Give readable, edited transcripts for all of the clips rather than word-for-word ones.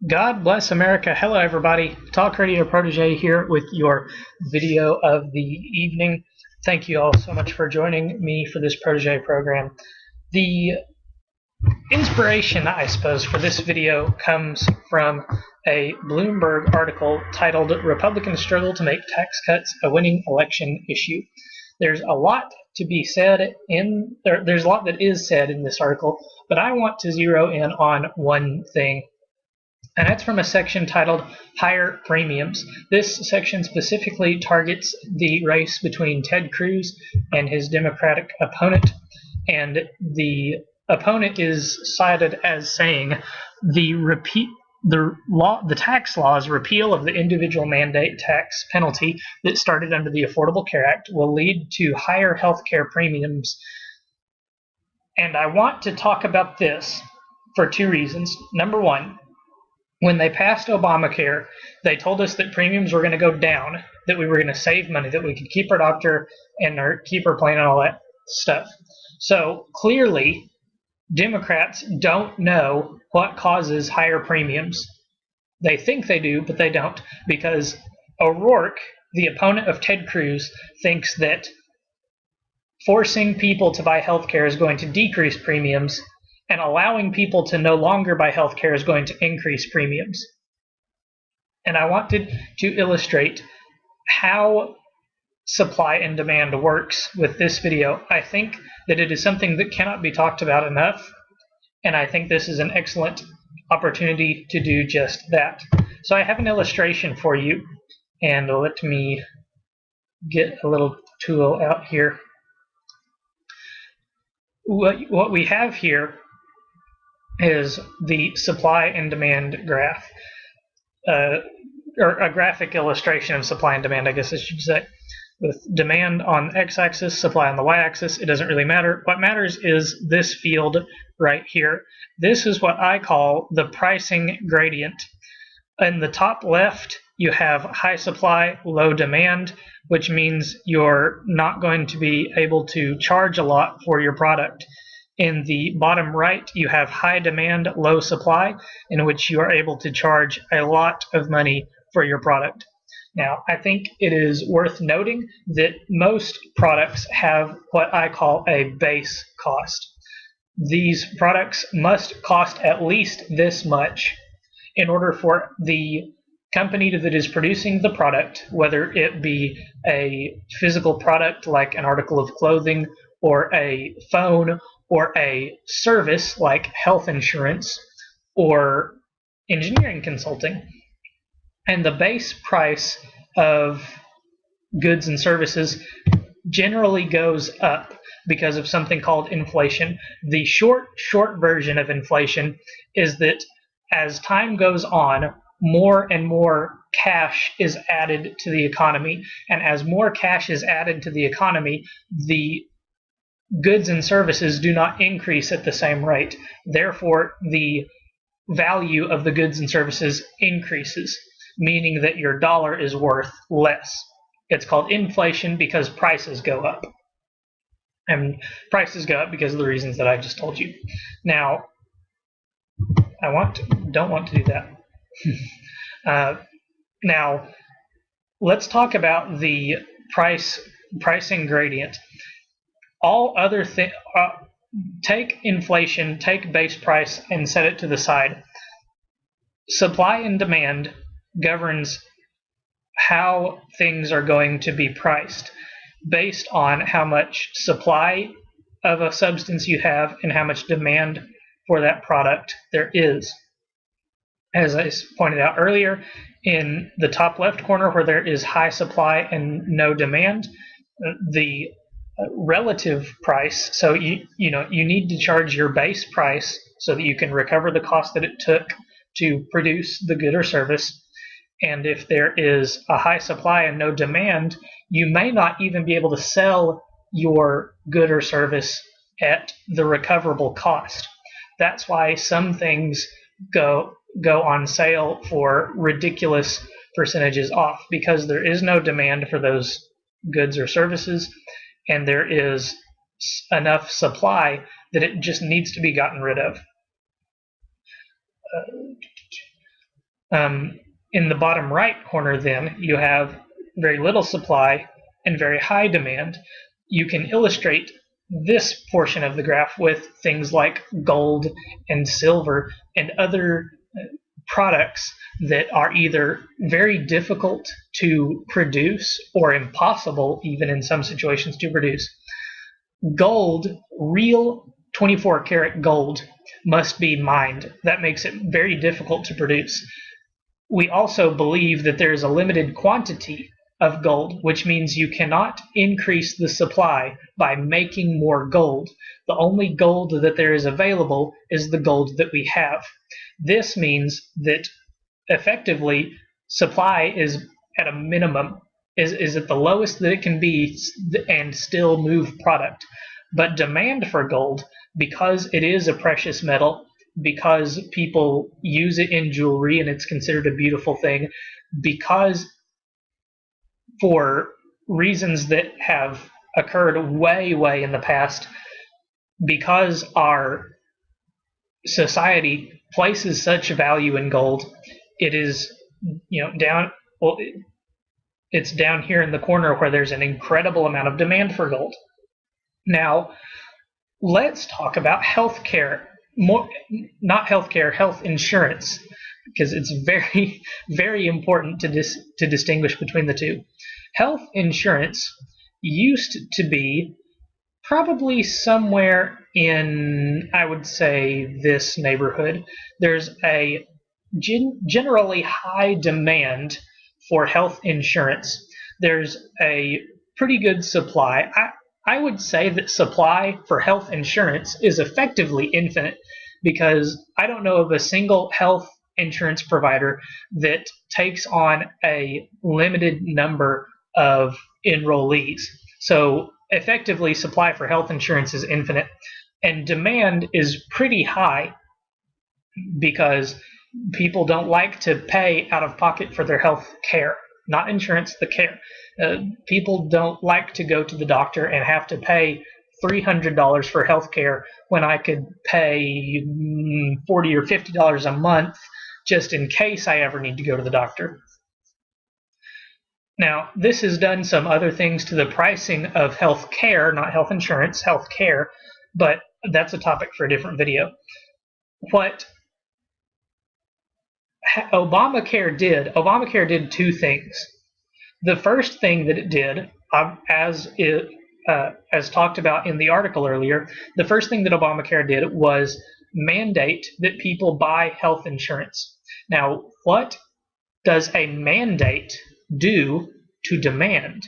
God bless America. Hello, everybody. Talk Radio Protege here with your video of the evening. Thank you all so much for joining me for this Protege program. The inspiration, I suppose, for this video comes from a Bloomberg article titled Republicans Struggle to Make Tax Cuts a Winning Election Issue. There's a lot to be said there's a lot that is said in this article, but I want to zero in on one thing. And that's from a section titled Higher Premiums. This section specifically targets the race between Ted Cruz and his Democratic opponent. And the opponent is cited as saying the tax law's repeal of the individual mandate tax penalty that started under the Affordable Care Act will lead to higher health care premiums. And I want to talk about this for two reasons. Number one, when they passed Obamacare, they told us that premiums were going to go down, that we were going to save money, that we could keep our doctor and keep our plan and all that stuff. So clearly, Democrats don't know what causes higher premiums. They think they do, but they don't, because O'Rourke, the opponent of Ted Cruz, thinks that forcing people to buy health care is going to decrease premiums, and allowing people to no longer buy health care is going to increase premiums. And I wanted to illustrate how supply and demand works with this video. I think that it is something that cannot be talked about enough, and I think this is an excellent opportunity to do just that. So I have an illustration for you, and let me get a little tool out here. What we have here is the supply and demand graph, or a graphic illustration of supply and demand, I guess I should say, with demand on the x-axis, supply on the y-axis. It doesn't really matter. What matters is this field right here. This is what I call the pricing gradient. In the top left, you have high supply, low demand, which means you're not going to be able to charge a lot for your product. In the bottom right, you have high demand, low supply, in which you are able to charge a lot of money for your product. Now, I think it is worth noting that most products have what I call a base cost. These products must cost at least this much in order for the company that is producing the product, whether it be a physical product like an article of clothing or a phone or a service like health insurance or engineering consulting. And the base price of goods and services generally goes up because of something called inflation. The short version of inflation is that as time goes on, more and more cash is added to the economy. And as more cash is added to the economy, the goods and services do not increase at the same rate. Therefore, the value of the goods and services increases, meaning that your dollar is worth less. It's called inflation because prices go up. And prices go up because of the reasons that I just told you. Now, don't want to do that. Now, let's talk about the pricing gradient. All other take inflation, take base price, and set it to the side. Supply and demand governs how things are going to be priced based on how much supply of a substance you have and how much demand for that product there is. As I pointed out earlier, in the top left corner where there is high supply and no demand, the relative price, so you need to charge your base price so that you can recover the cost that it took to produce the good or service. And if there is a high supply and no demand, you may not even be able to sell your good or service at the recoverable cost. That's why some things go on sale for ridiculous percentages off, because there is no demand for those goods or services, and there is enough supply that it just needs to be gotten rid of. In the bottom right corner, then, you have very little supply and very high demand. You can illustrate this portion of the graph with things like gold and silver and other products that are either very difficult to produce or impossible, even in some situations, to produce. Gold, real 24 karat gold, must be mined. That makes it very difficult to produce. We also believe that there is a limited quantity of gold, which means you cannot increase the supply by making more gold. The only gold that there is available is the gold that we have. This means that effectively supply is at a minimum, is at the lowest that it can be and still move product. But demand for gold, because it is a precious metal, because people use it in jewelry and it's considered a beautiful thing, because for reasons that have occurred way, way in the past, because our society places such value in gold, it is, it's down here in the corner where there's an incredible amount of demand for gold. Now, let's talk about healthcare. Not healthcare, health insurance, because it's very, very important to distinguish between the two. Health insurance used to be probably somewhere in, I would say, this neighborhood. There's a generally high demand for health insurance. There's a pretty good supply. I would say that supply for health insurance is effectively infinite, because I don't know of a single health insurance provider that takes on a limited number of enrollees. So effectively, supply for health insurance is infinite, and demand is pretty high because people don't like to pay out of pocket for their health care. Not insurance, the care. People don't like to go to the doctor and have to pay $300 for health care when I could pay $40 or $50 a month just in case I ever need to go to the doctor. Now, this has done some other things to the pricing of health care, not health insurance, health care, but that's a topic for a different video. What Obamacare did two things. The first thing that it did, as talked about in the article earlier, the first thing that Obamacare did was mandate that people buy health insurance. Now, what does a mandate do to demand?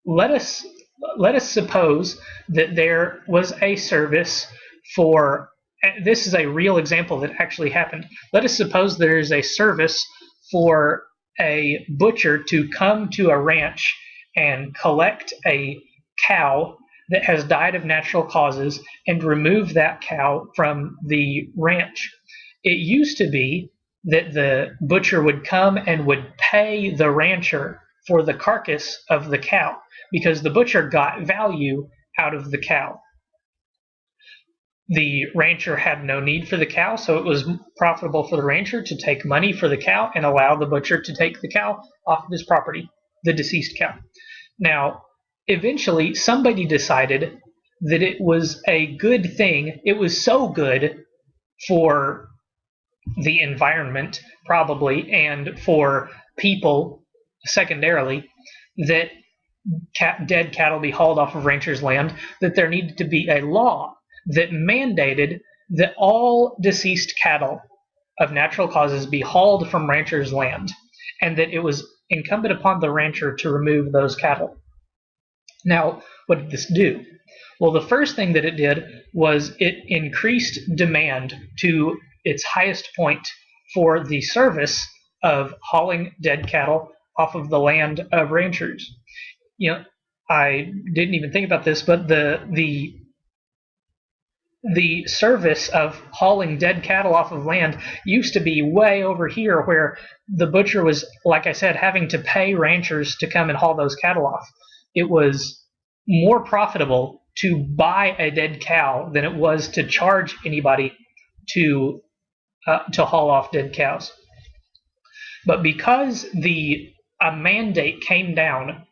Let us suppose that there was a service for, this is a real example that actually happened. Let us suppose there is a service for a butcher to come to a ranch and collect a cow that has died of natural causes and remove that cow from the ranch. It used to be that the butcher would come and would pay the rancher for the carcass of the cow, because the butcher got value out of the cow. The rancher had no need for the cow, so it was profitable for the rancher to take money for the cow and allow the butcher to take the cow off of his property, the deceased cow. Now, eventually, somebody decided that it was a good thing. It was so good for the environment, probably, and for people, secondarily, that dead cattle be hauled off of ranchers' land, that there needed to be a law that mandated that all deceased cattle of natural causes be hauled from ranchers' land, and that it was incumbent upon the rancher to remove those cattle. Now, what did this do? Well, the first thing that it did was it increased demand to its highest point for the service of hauling dead cattle off of the land of ranchers. I didn't even think about this, but the service of hauling dead cattle off of land used to be way over here, where the butcher was, like I said, having to pay ranchers to come and haul those cattle off. It was more profitable to buy a dead cow than it was to charge anybody to haul off dead cows. But because a mandate came down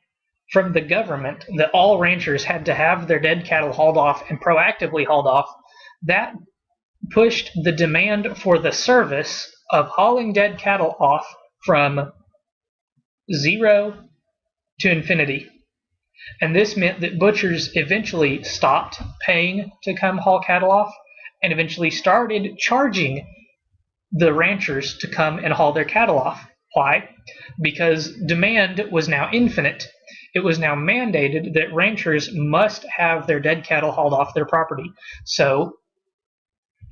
from the government that all ranchers had to have their dead cattle hauled off and proactively hauled off, that pushed the demand for the service of hauling dead cattle off from zero to infinity. And this meant that butchers eventually stopped paying to come haul cattle off and eventually started charging the ranchers to come and haul their cattle off. Why? Because demand was now infinite. It was now mandated that ranchers must have their dead cattle hauled off their property. So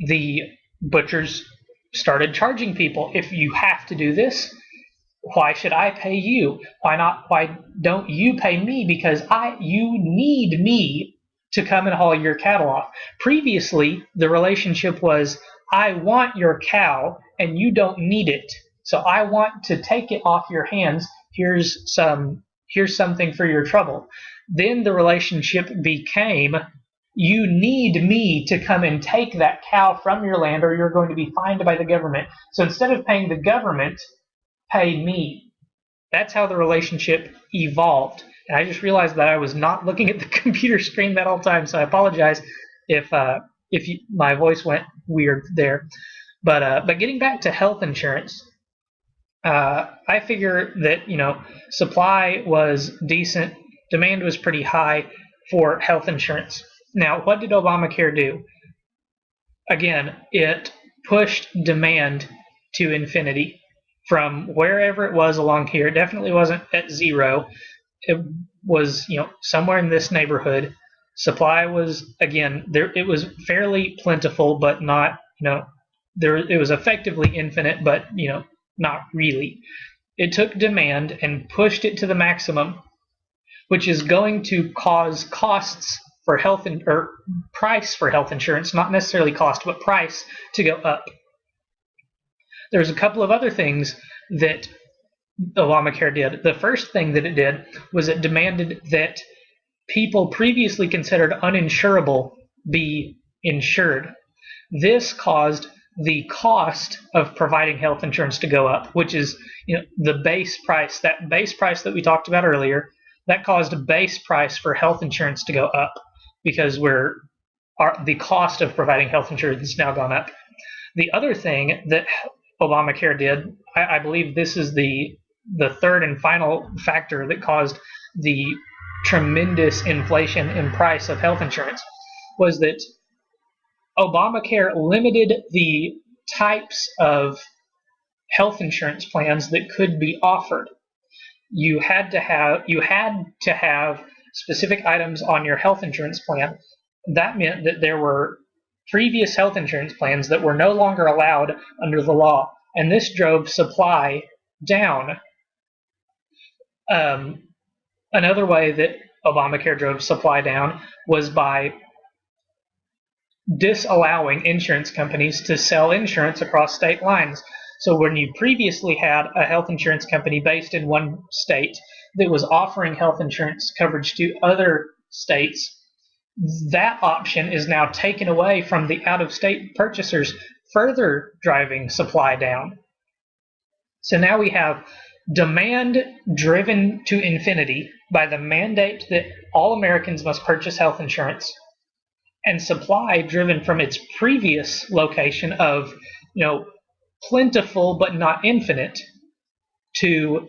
the butchers started charging people. If you have to do this, why should I pay you? Why don't you pay me? Because you need me to come and haul your cattle off. Previously, the relationship was, I want your cow and you don't need it. So I want to take it off your hands. Here's something for your trouble. Then the relationship became, you need me to come and take that cow from your land or you're going to be fined by the government. So instead of paying the government, pay me. That's how the relationship evolved. And I just realized that I was not looking at the computer screen that whole time, so I apologize if my voice went weird there. But getting back to health insurance, I figure that supply was decent, demand was pretty high for health insurance. Now, what did Obamacare do? Again, it pushed demand to infinity. From wherever it was along here, it definitely wasn't at zero. It was, somewhere in this neighborhood. Supply was, again, there. It was fairly plentiful, but not, it was effectively infinite, but not really. It took demand and pushed it to the maximum, which is going to cause costs for or price for health insurance, not necessarily cost, but price to go up. There's a couple of other things that Obamacare did. The first thing that it did was it demanded that people previously considered uninsurable be insured. This caused the cost of providing health insurance to go up, which is the base price. That base price that we talked about earlier, that caused a base price for health insurance to go up because the cost of providing health insurance has now gone up. The other thing that Obamacare did, I believe this is the third and final factor that caused the tremendous inflation in price of health insurance, was that Obamacare limited the types of health insurance plans that could be offered. You had to have specific items on your health insurance plan. That meant that there were previous health insurance plans that were no longer allowed under the law, and this drove supply down. Another way that Obamacare drove supply down was by disallowing insurance companies to sell insurance across state lines. So when you previously had a health insurance company based in one state that was offering health insurance coverage to other states, that option is now taken away from the out-of-state purchasers, further driving supply down. So now we have demand driven to infinity by the mandate that all Americans must purchase health insurance, and supply driven from its previous location of, plentiful but not infinite to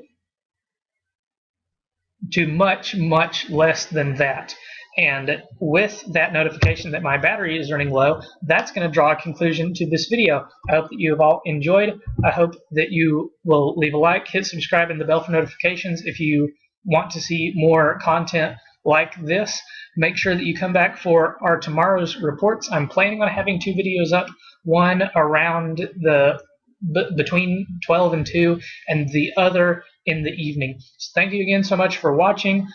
much, much less than that. And with that notification that my battery is running low, that's going to draw a conclusion to this video. I hope that you have all enjoyed. I hope that you will leave a like, hit subscribe, and the bell for notifications if you want to see more content like this. Make sure that you come back for our tomorrow's reports. I'm planning on having 2 videos up, one around between 12 and 2, and the other in the evening. So thank you again so much for watching.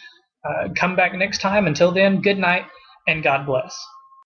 Come back next time. Until then, good night and God bless.